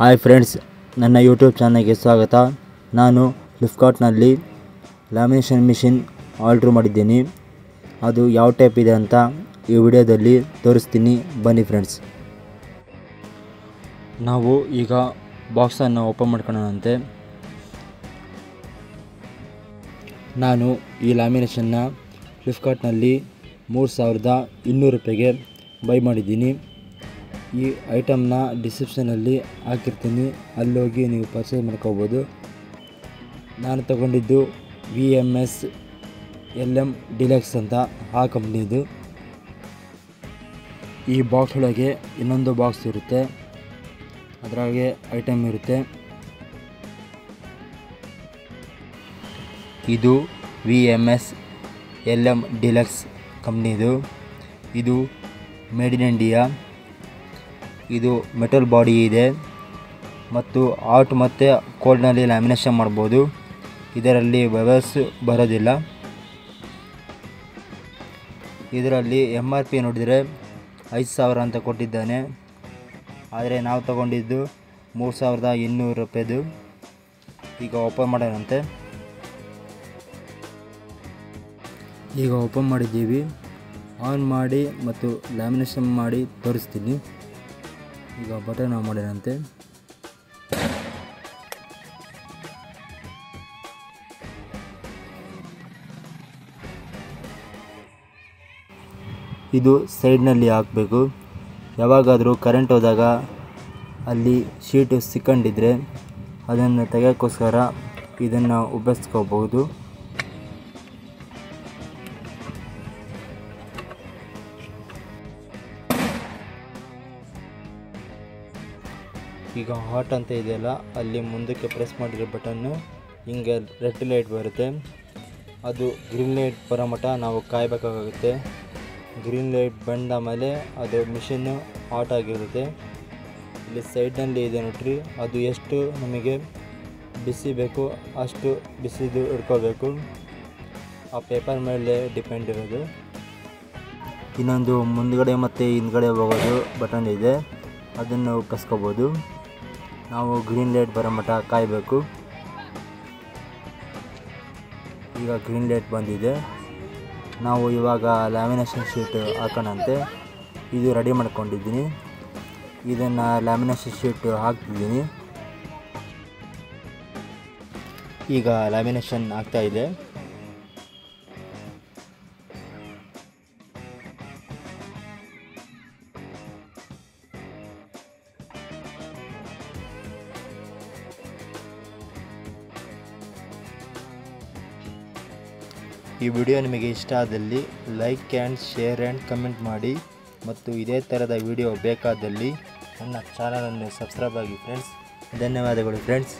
Hi friends, ನನ್ನ YouTube ಚಾನಲ್ಗೆ ಸ್ವಾಗತ. ನಾನು ಫ್ಲಿಪ್ಕಾರ್ಟ್ನಲ್ಲಿ ಲ್ಯಾಮಿನೇಷನ್ ಮಿಷಿನ್ ಆರ್ಡ್ರ್ ಮಾಡಿದ್ದೀನಿ. ಅದು ಯಾವ ಟೈಪ್ ಇದೆ ಅಂತ ಈ ವಿಡಿಯೋದಲ್ಲಿ ತೋರಿಸ್ತೀನಿ, ಬನ್ನಿ ಫ್ರೆಂಡ್ಸ್. ನಾವು ಈಗ ಬಾಕ್ಸನ್ನು ಓಪನ್ ಮಾಡ್ಕೊಳ್ಳೋಣಂತೆ. ನಾನು ಈ ಲ್ಯಾಮಿನೇಷನ್ನ ಫ್ಲಿಪ್ಕಾರ್ಟ್ನಲ್ಲಿ 3200 ರೂಪಾಯಿಗೆ ಬೈ ಮಾಡಿದ್ದೀನಿ. ಈ ಐಟಮ್ನ ಡಿಸ್ಕ್ರಿಪ್ಷನಲ್ಲಿ ಹಾಕಿರ್ತೀನಿ, ಅಲ್ಲೋಗಿ ನೀವು ಪರ್ಚೇಸ್ ಮಾಡ್ಕೋಬೋದು. ನಾನು ತಗೊಂಡಿದ್ದು VMS LM ಡಿಲಕ್ಸ್ ಅಂತ ಆ ಕಂಪ್ನಿದು. ಈ ಬಾಕ್ಸ್ ಒಳಗೆ ಇನ್ನೊಂದು ಬಾಕ್ಸ್ ಇರುತ್ತೆ, ಅದರಾಗೆ ಐಟಮ್ ಇರುತ್ತೆ. ಇದು VMS LM ಡಿಲಕ್ಸ್ ಕಂಪ್ನಿದು. ಇದು ಮೇಡ್ ಇನ್ ಇಂಡಿಯಾ. ಇದು ಮೆಟಲ್ ಬಾಡಿ ಇದೆ ಮತ್ತು ಹಾಟ್ ಮತ್ತು ಕೋಲ್ಡ್ನಲ್ಲಿ ಲ್ಯಾಮಿನೇಷನ್ ಮಾಡ್ಬೋದು. ಇದರಲ್ಲಿ ಬಬಲ್ಸ್ ಬರೋದಿಲ್ಲ. ಇದರಲ್ಲಿ MRP ನೋಡಿದರೆ 5000 ಅಂತ ಕೊಟ್ಟಿದ್ದಾನೆ, ಆದರೆ ನಾವು ತಗೊಂಡಿದ್ದು 3200 ರೂಪಾಯಿದು. ಈಗ ಓಪನ್ ಮಾಡೋಣಂತೆ. ಈಗ ಓಪನ್ ಮಾಡಿದ್ದೀವಿ. ಆನ್ ಮಾಡಿ ಮತ್ತು ಲ್ಯಾಮಿನೇಷನ್ ಮಾಡಿ ತೋರಿಸ್ತೀನಿ. ಈಗ ಬಟನ್ ಆನ್ ಮಾಡೋಣಂತೆ. ಇದು ಸೈಡ್ನಲ್ಲಿ ಹಾಕಬೇಕು. ಯಾವಾಗಾದರೂ ಕರೆಂಟ್ ಹೋದಾಗ ಅಲ್ಲಿ ಶೀಟು ಸಿಕ್ಕೊಂಡಿದ್ರೆ ಅದನ್ನು ತೆಗೆಯೋಕ್ಕೋಸ್ಕರ ಇದನ್ನು ಉಪಯೋಗಿಸ್ಕೋಬಹುದು. ಈಗ ಹಾಟ್ ಅಂತ ಇದೆಯಲ್ಲ, ಅಲ್ಲಿ ಮುಂದಕ್ಕೆ ಪ್ರೆಸ್ ಮಾಡಿರೋ ಬಟನ್ನು ಹಿಂಗೆ ರೆಡ್ ಲೈಟ್ ಬರುತ್ತೆ. ಅದು ಗ್ರೀನ್ ಲೈಟ್ ಬರೋ ಮಟ್ಟ ನಾವು ಕಾಯಬೇಕಾಗುತ್ತೆ. ಗ್ರೀನ್ ಲೈಟ್ ಬಂದ ಮೇಲೆ ಅದು ಮಿಷಿನ್ನು ಹಾಟ್ ಆಗಿರುತ್ತೆ. ಇಲ್ಲಿ ಸೈಡ್ನಲ್ಲಿ ಇದೆ ನೋಡ್ರಿ, ಅದು ಎಷ್ಟು ನಮಗೆ ಬಿಸಿ ಬೇಕು ಅಷ್ಟು ಬಿಸಿದು ಇಟ್ಕೋಬೇಕು. ಆ ಪೇಪರ್ ಮೇಲೆ ಡಿಪೆಂಡ್ ಇರೋದು. ಇನ್ನೊಂದು ಮುಂದ್ಗಡೆ ಮತ್ತು ಹಿಂದ್ಗಡೆ ಹೋಗೋದು ಬಟನ್ ಇದೆ, ಅದನ್ನು ಕಸ್ಕೋಬೋದು. ನಾವು ಗ್ರೀನ್ ಲೈಟ್ ಬರೋ ಮಟ್ಟ ಕಾಯಬೇಕು. ಈಗ ಗ್ರೀನ್ ಲೈಟ್ ಬಂದಿದೆ. ನಾವು ಇವಾಗ ಲ್ಯಾಮಿನೇಷನ್ ಶೀಟ್ ಹಾಕೋಣಂತೆ. ಇದು ರೆಡಿ ಮಾಡ್ಕೊಂಡಿದ್ದೀನಿ. ಇದನ್ನು ಲ್ಯಾಮಿನೇಷನ್ ಶೀಟ್ ಹಾಕ್ತಿದ್ದೀನಿ. ಈಗ ಲ್ಯಾಮಿನೇಷನ್ ಆಗ್ತಾ ಇದೆ. ಈ ವಿಡಿಯೋ ನಿಮಗೆ ಇಷ್ಟ ಆದಲ್ಲಿ like and share and comment ಮಾಡಿ, ಮತ್ತು ಇದೇ ಥರದ ವಿಡಿಯೋ ಬೇಕಾದಲ್ಲಿ ನನ್ನ ಚಾನಲನ್ನು ಸಬ್ಸ್ಕ್ರೈಬ್ ಆಗಿ ಫ್ರೆಂಡ್ಸ್. ಧನ್ಯವಾದಗಳು ಫ್ರೆಂಡ್ಸ್.